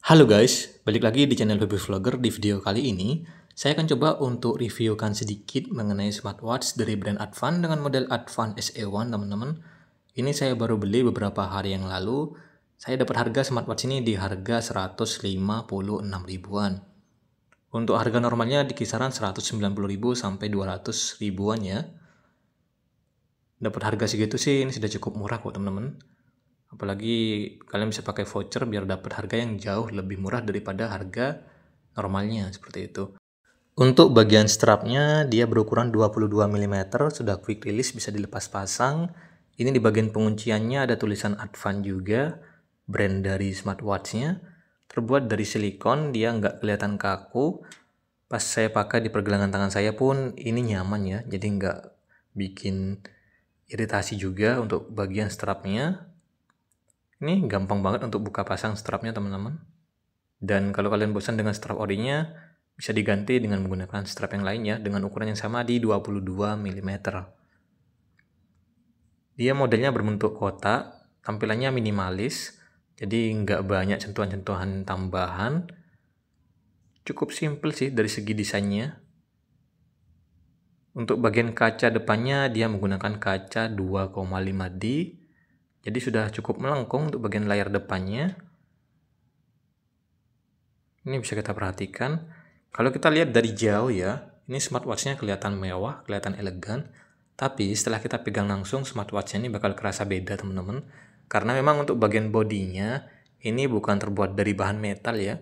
Halo guys, balik lagi di channel Hobby Vlogger. Di video kali ini, saya akan coba untuk reviewkan sedikit mengenai smartwatch dari brand Advan dengan model Advan SE1 teman-teman. Ini saya baru beli beberapa hari yang lalu. Saya dapat harga smartwatch ini di harga 156 ribuan. Untuk harga normalnya di kisaran 190 ribu sampai 200 ribuan ya. Dapat harga segitu sih ini sudah cukup murah kok teman-teman. Apalagi kalian bisa pakai voucher biar dapat harga yang jauh lebih murah daripada harga normalnya seperti itu. Untuk bagian strapnya dia berukuran 22 mm, sudah quick release, bisa dilepas pasang. Ini di bagian pengunciannya ada tulisan Advan juga, brand dari smartwatchnya. Terbuat dari silikon, dia nggak kelihatan kaku. Pas saya pakai di pergelangan tangan saya pun ini nyaman ya, jadi nggak bikin iritasi juga untuk bagian strapnya. Ini gampang banget untuk buka pasang strapnya teman-teman. Dan kalau kalian bosan dengan strap orinya, bisa diganti dengan menggunakan strap yang lainnya dengan ukuran yang sama di 22 mm. Dia modelnya berbentuk kotak, tampilannya minimalis, jadi nggak banyak sentuhan-sentuhan tambahan. Cukup simple sih dari segi desainnya. Untuk bagian kaca depannya dia menggunakan kaca 2,5D. Jadi sudah cukup melengkung untuk bagian layar depannya. Ini bisa kita perhatikan. Kalau kita lihat dari jauh ya, ini smartwatchnya kelihatan mewah, kelihatan elegan. Tapi setelah kita pegang langsung, smartwatchnya ini bakal kerasa beda teman-teman. Karena memang untuk bagian bodinya, ini bukan terbuat dari bahan metal ya.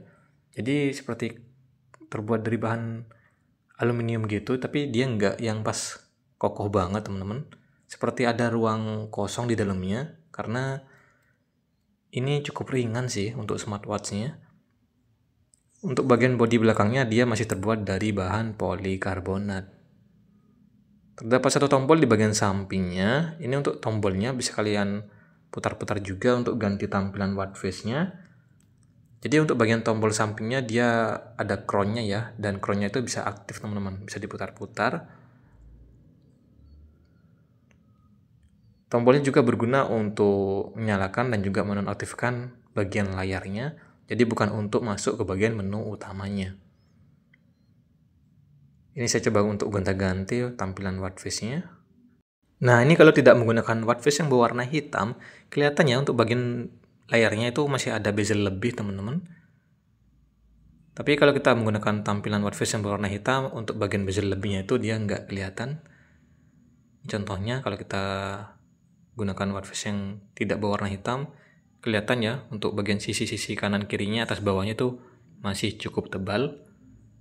Jadi seperti terbuat dari bahan aluminium gitu, tapi dia nggak yang pas kokoh banget teman-teman. Seperti ada ruang kosong di dalamnya, karena ini cukup ringan sih untuk smartwatchnya. Untuk bagian bodi belakangnya dia masih terbuat dari bahan polikarbonat. Terdapat satu tombol di bagian sampingnya. Ini untuk tombolnya bisa kalian putar-putar juga untuk ganti tampilan watch face-nya. Jadi untuk bagian tombol sampingnya dia ada crown-nya ya, dan crown-nya itu bisa aktif teman-teman, bisa diputar-putar. Tombolnya juga berguna untuk menyalakan dan juga menonaktifkan bagian layarnya. Jadi bukan untuk masuk ke bagian menu utamanya. Ini saya coba untuk gonta-ganti tampilan watch face-nya. Nah, ini kalau tidak menggunakan watch face yang berwarna hitam, kelihatannya untuk bagian layarnya itu masih ada bezel lebih, teman-teman. Tapi kalau kita menggunakan tampilan watch face yang berwarna hitam, untuk bagian bezel lebihnya itu dia nggak kelihatan. Contohnya kalau kita gunakan watch face yang tidak berwarna hitam, kelihatan ya untuk bagian sisi-sisi kanan kirinya, atas bawahnya tuh masih cukup tebal.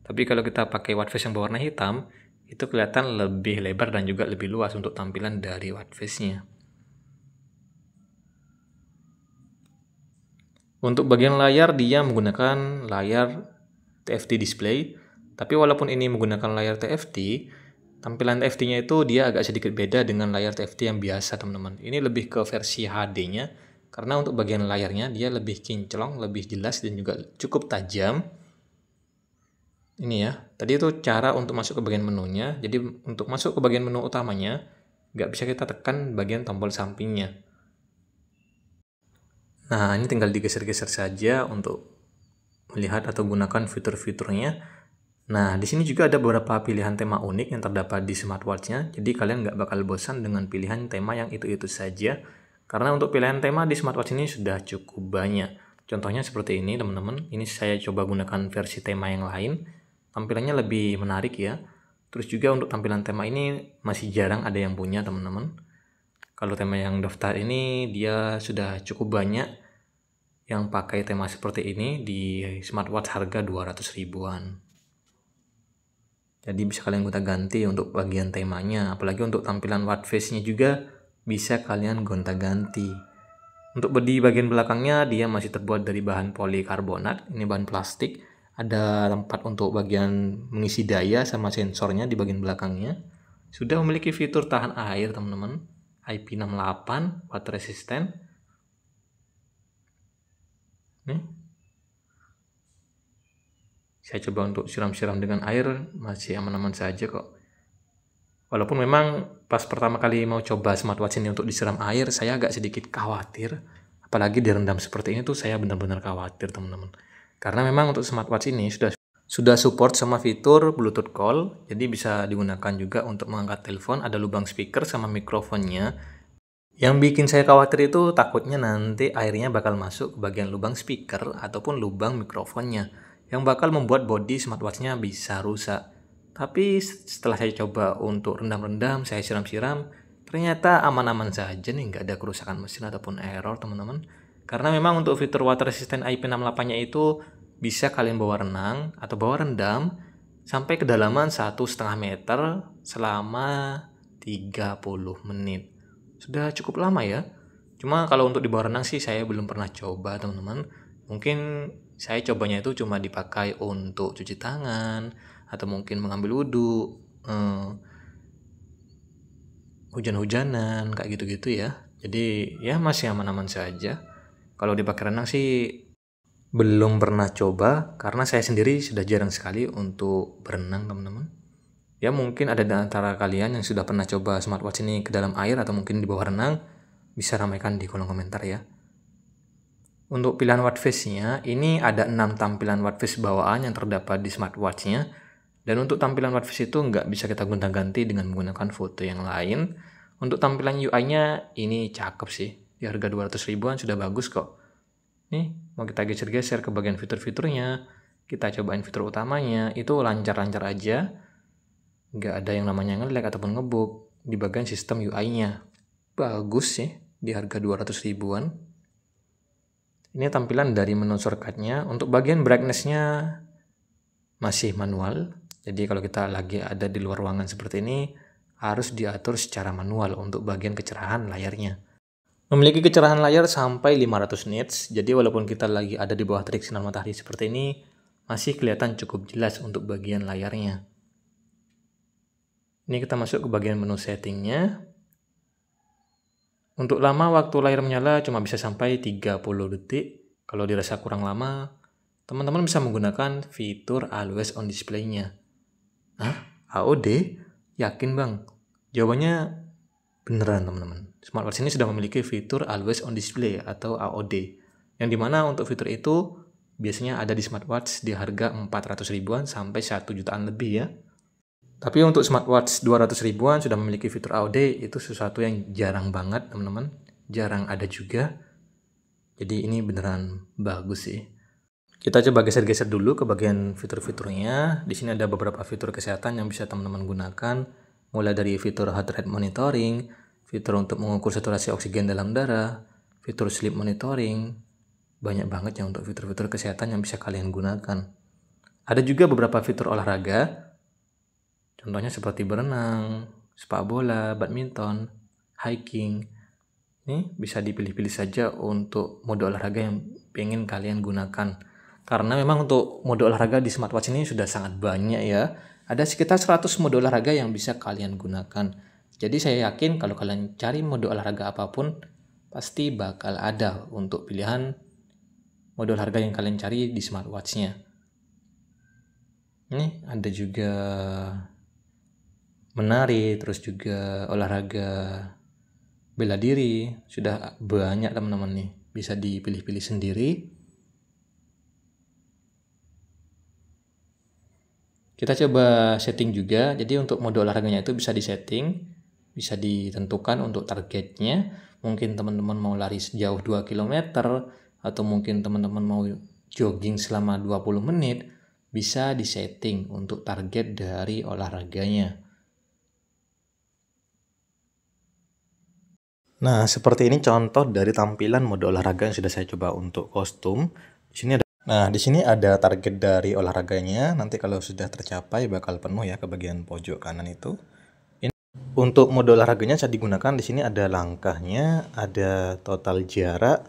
Tapi kalau kita pakai watch face yang berwarna hitam, itu kelihatan lebih lebar dan juga lebih luas untuk tampilan dari watch face-nya. Untuk bagian layar dia menggunakan layar TFT display, tapi walaupun ini menggunakan layar TFT, tampilan TFT-nya itu dia agak sedikit beda dengan layar TFT yang biasa teman-teman. Ini lebih ke versi HD-nya, karena untuk bagian layarnya dia lebih kinclong, lebih jelas dan juga cukup tajam. Ini ya, tadi itu cara untuk masuk ke bagian menunya. Jadi untuk masuk ke bagian menu utamanya, nggak bisa kita tekan bagian tombol sampingnya. Nah, ini tinggal digeser-geser saja untuk melihat atau gunakan fitur-fiturnya. Nah, di sini juga ada beberapa pilihan tema unik yang terdapat di smartwatch-nya. Jadi kalian nggak bakal bosan dengan pilihan tema yang itu-itu saja. Karena untuk pilihan tema di smartwatch ini sudah cukup banyak. Contohnya seperti ini teman-teman. Ini saya coba gunakan versi tema yang lain. Tampilannya lebih menarik ya. Terus juga untuk tampilan tema ini masih jarang ada yang punya teman-teman. Kalau tema yang daftar ini dia sudah cukup banyak yang pakai tema seperti ini di smartwatch harga 200 ribuan. Jadi bisa kalian gonta-ganti untuk bagian temanya, apalagi untuk tampilan watch face-nya juga bisa kalian gonta-ganti. Untuk bodi bagian belakangnya dia masih terbuat dari bahan polikarbonat, ini bahan plastik. Ada tempat untuk bagian mengisi daya sama sensornya di bagian belakangnya. Sudah memiliki fitur tahan air teman-teman, IP68, water resistant. Nih. Saya coba untuk siram-siram dengan air, masih aman-aman saja kok. Walaupun memang pas pertama kali mau coba smartwatch ini untuk disiram air, saya agak sedikit khawatir. Apalagi direndam seperti ini tuh saya benar-benar khawatir teman-teman. Karena memang untuk smartwatch ini sudah support sama fitur Bluetooth call, jadi bisa digunakan juga untuk mengangkat telepon, ada lubang speaker sama mikrofonnya. Yang bikin saya khawatir itu takutnya nanti airnya bakal masuk ke bagian lubang speaker ataupun lubang mikrofonnya, yang bakal membuat bodi smartwatch-nya bisa rusak. Tapi setelah saya coba untuk rendam-rendam, saya siram-siram, ternyata aman-aman saja nih, nggak ada kerusakan mesin ataupun error teman-teman. Karena memang untuk fitur water resistant IP68-nya itu bisa kalian bawa renang atau bawa rendam sampai kedalaman 1,5 meter selama 30 menit. Sudah cukup lama ya. Cuma kalau untuk di bawah renang sih saya belum pernah coba teman-teman. Mungkin saya cobanya itu cuma dipakai untuk cuci tangan atau mungkin mengambil wudhu, hujan-hujanan kayak gitu-gitu ya. Jadi ya masih aman-aman saja. Kalau dipakai renang sih belum pernah coba karena saya sendiri sudah jarang sekali untuk berenang teman-teman. Ya mungkin ada di antara kalian yang sudah pernah coba smartwatch ini ke dalam air atau mungkin di bawah renang, bisa ramaikan di kolom komentar ya. Untuk pilihan watch face-nya, ini ada 6 tampilan watch face bawaan yang terdapat di smartwatch-nya. Dan untuk tampilan watch face itu nggak bisa kita gonta-ganti dengan menggunakan foto yang lain. Untuk tampilan UI-nya ini cakep sih. Di harga 200 ribuan sudah bagus kok. Nih, mau kita geser-geser ke bagian fitur-fiturnya. Kita cobain fitur utamanya, itu lancar-lancar aja. Nggak ada yang namanya nge-lag ataupun ngebug di bagian sistem UI-nya. Bagus sih, di harga 200 ribuan. Ini tampilan dari menu shortcut-nya. Untuk bagian brightness-nya masih manual. Jadi kalau kita lagi ada di luar ruangan seperti ini, harus diatur secara manual untuk bagian kecerahan layarnya. Memiliki kecerahan layar sampai 500 nits, jadi walaupun kita lagi ada di bawah terik sinar matahari seperti ini, masih kelihatan cukup jelas untuk bagian layarnya. Ini kita masuk ke bagian menu settingnya. Untuk lama waktu layar menyala cuma bisa sampai 30 detik. Kalau dirasa kurang lama, teman-teman bisa menggunakan fitur Always On Display-nya. Hah? AOD? Yakin bang? Jawabannya beneran teman-teman. Smartwatch ini sudah memiliki fitur Always On Display atau AOD. Yang dimana untuk fitur itu biasanya ada di smartwatch di harga 400 ribuan sampai 1 jutaan lebih ya. Tapi untuk smartwatch 200 ribuan sudah memiliki fitur AOD, itu sesuatu yang jarang banget teman-teman. Jarang ada juga. Jadi ini beneran bagus sih. Kita coba geser-geser dulu ke bagian fitur-fiturnya. Di sini ada beberapa fitur kesehatan yang bisa teman-teman gunakan. Mulai dari fitur heart rate monitoring, fitur untuk mengukur saturasi oksigen dalam darah, fitur sleep monitoring. Banyak banget ya untuk fitur-fitur kesehatan yang bisa kalian gunakan. Ada juga beberapa fitur olahraga. Contohnya seperti berenang, sepak bola, badminton, hiking. Ini bisa dipilih-pilih saja untuk mode olahraga yang pengen kalian gunakan. Karena memang untuk mode olahraga di smartwatch ini sudah sangat banyak ya. Ada sekitar 100 mode olahraga yang bisa kalian gunakan. Jadi saya yakin kalau kalian cari mode olahraga apapun, pasti bakal ada untuk pilihan mode olahraga yang kalian cari di smartwatch-nya. Ini ada juga menari, terus juga olahraga bela diri. Sudah banyak teman-teman nih, bisa dipilih-pilih sendiri. Kita coba setting juga. Jadi untuk mode olahraganya itu bisa disetting, bisa ditentukan untuk targetnya. Mungkin teman-teman mau lari sejauh 2 km atau mungkin teman-teman mau jogging selama 20 menit, bisa disetting untuk target dari olahraganya. Nah, seperti ini contoh dari tampilan mode olahraga yang sudah saya coba untuk kostum. Di sini ada target dari olahraganya. Nanti kalau sudah tercapai bakal penuh ya ke bagian pojok kanan itu. Untuk mode olahraganya saat digunakan di sini ada langkahnya, ada total jarak,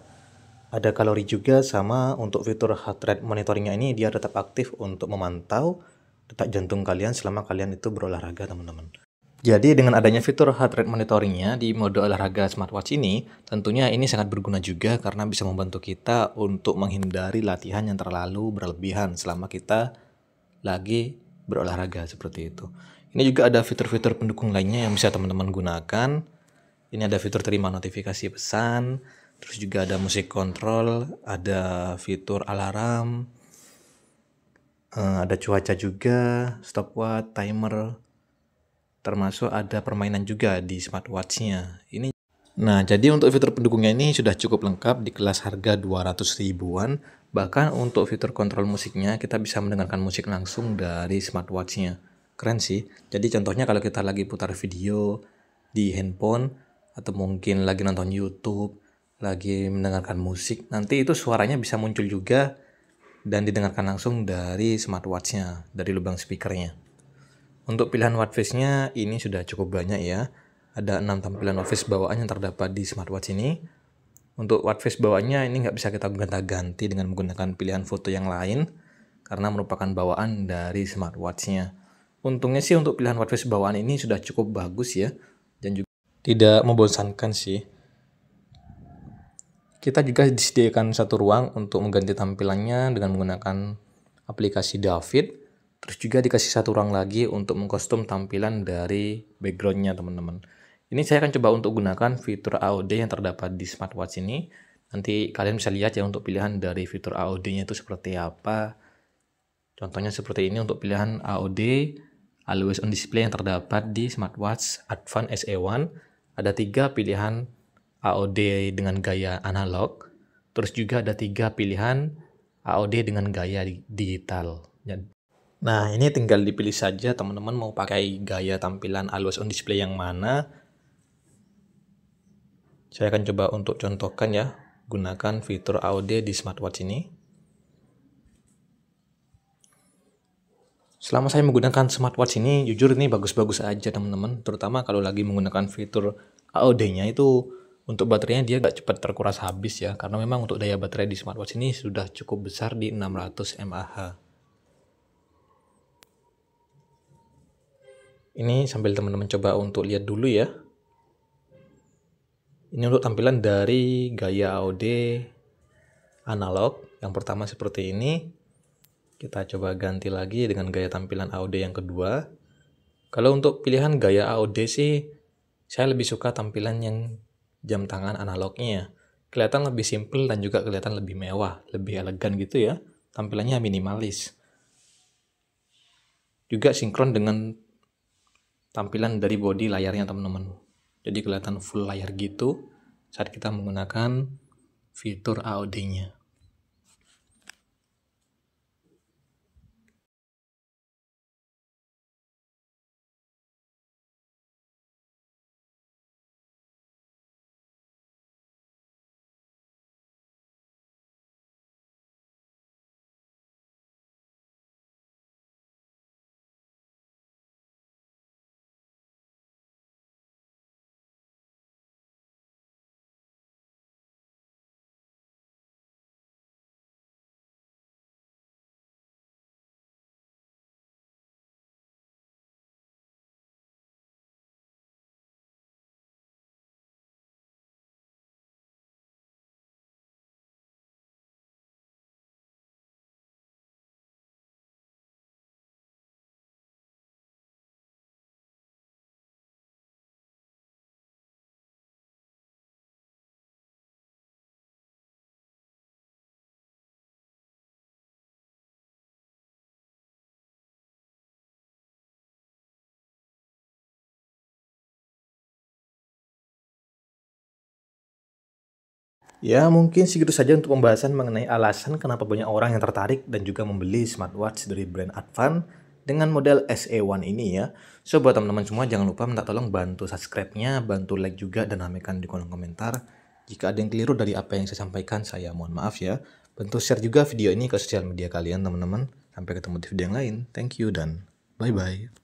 ada kalori juga, sama untuk fitur heart rate monitoringnya ini dia tetap aktif untuk memantau detak jantung kalian selama kalian itu berolahraga teman-teman. Jadi dengan adanya fitur heart rate monitoringnya di mode olahraga smartwatch ini, tentunya ini sangat berguna juga karena bisa membantu kita untuk menghindari latihan yang terlalu berlebihan selama kita lagi berolahraga seperti itu. Ini juga ada fitur-fitur pendukung lainnya yang bisa teman-teman gunakan. Ini ada fitur terima notifikasi pesan, terus juga ada musik kontrol, ada fitur alarm, Ada cuaca juga, stopwatch, timer, termasuk ada permainan juga di smartwatch-nya. Nah, jadi untuk fitur pendukungnya ini sudah cukup lengkap di kelas harga 200 ribuan. Bahkan untuk fitur kontrol musiknya, kita bisa mendengarkan musik langsung dari smartwatch-nya. Keren sih. Jadi contohnya kalau kita lagi putar video di handphone, atau mungkin lagi nonton YouTube, lagi mendengarkan musik, nanti itu suaranya bisa muncul juga dan didengarkan langsung dari smartwatch-nya, dari lubang speakernya. Untuk pilihan watchface-nya ini sudah cukup banyak ya. Ada 6 tampilan watchface bawaan yang terdapat di smartwatch ini. Untuk watchface bawaannya ini nggak bisa kita gonta-ganti dengan menggunakan pilihan foto yang lain karena merupakan bawaan dari smartwatch-nya. Untungnya sih untuk pilihan watchface bawaan ini sudah cukup bagus ya, dan juga tidak membosankan sih. Kita juga disediakan satu ruang untuk mengganti tampilannya dengan menggunakan aplikasi David. Terus juga dikasih satu ruang lagi untuk mengkostum tampilan dari backgroundnya teman-teman. Ini saya akan coba untuk gunakan fitur AOD yang terdapat di smartwatch ini. Nanti kalian bisa lihat ya untuk pilihan dari fitur AOD-nya itu seperti apa. Contohnya seperti ini untuk pilihan AOD Always on Display yang terdapat di smartwatch Advan SE1. Ada 3 pilihan AOD dengan gaya analog. Terus juga ada 3 pilihan AOD dengan gaya digital. Nah, ini tinggal dipilih saja teman-teman mau pakai gaya tampilan Always on Display yang mana. Saya akan coba untuk contohkan ya, gunakan fitur AOD di smartwatch ini. Selama saya menggunakan smartwatch ini, jujur ini bagus-bagus aja teman-teman. Terutama kalau lagi menggunakan fitur AOD-nya itu, untuk baterainya dia gak cepat terkuras habis ya. Karena memang untuk daya baterai di smartwatch ini sudah cukup besar di 600 mAh. Ini sambil teman-teman coba untuk lihat dulu ya. Ini untuk tampilan dari gaya AOD analog. Yang pertama seperti ini. Kita coba ganti lagi dengan gaya tampilan AOD yang kedua. Kalau untuk pilihan gaya AOD sih, saya lebih suka tampilan yang jam tangan analognya. Kelihatan lebih simple dan juga kelihatan lebih mewah, lebih elegan gitu ya. Tampilannya minimalis. Juga sinkron dengan tampilan dari bodi layarnya teman-teman. Jadi kelihatan full layar gitu saat kita menggunakan fitur AOD-nya. Ya, mungkin segitu saja untuk pembahasan mengenai alasan kenapa banyak orang yang tertarik dan juga membeli smartwatch dari brand Advan dengan model SE1 ini ya. So, buat teman-teman semua jangan lupa minta tolong bantu subscribe-nya, bantu like juga, dan ramekan di kolom komentar. Jika ada yang keliru dari apa yang saya sampaikan, saya mohon maaf ya. Bantu share juga video ini ke sosial media kalian teman-teman. Sampai ketemu di video yang lain. Thank you dan bye-bye.